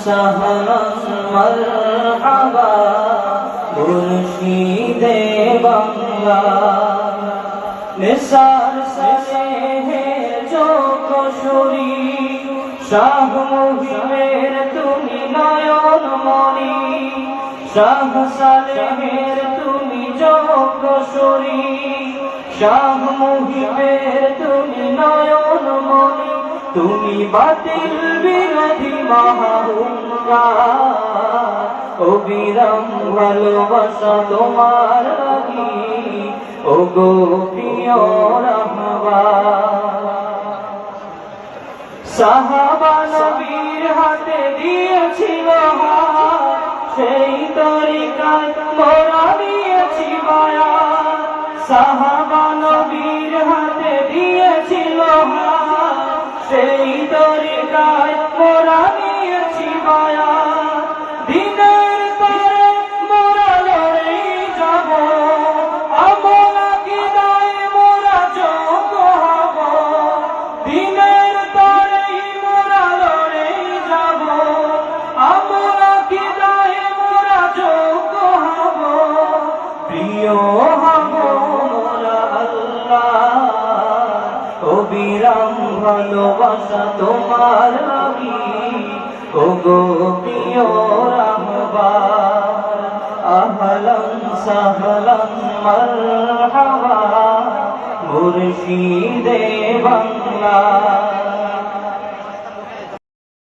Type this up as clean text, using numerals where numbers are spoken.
সাহলান মারহাবা মুর্শিদে বাংলা নিসার সালেহের চোখশরী শাহ মুহিবের তুমি নয়ন মনি শাহ সালেহের তুমি চোখশরী শাহ মুহিবের তুমি নয়ন মনি তুমি বাতিল বিরোধী মহাহুঙ্কার অবিরাম ভালোবাসা তোমার লাগি ও গো প্রিয় রাহবার সাহাবা নবীর হাতে দিয়েছিল হাত সেই তরিকায় মোরা দিয়েছি বায়াত সাহাবা নবীর হাতে দিয়েছিল হাত সেই তরিকায় মোরা দিয়েছি বায়াত দিনের তরে মোরা লড়েই যাব আমরা কি দায় মোরা যোগ্য হব দিনের তরে মোরা লড়েই যাব আমরা কি দায় মোরা যোগ্য হব প্রিয় হব মোরা আল্লাহ অবিরাম ভালোবাসা তোমার লাগি ও গো প্রিয় রাহবার আহলান সাহলান মারহাবা মুর্শিদে বাংলা।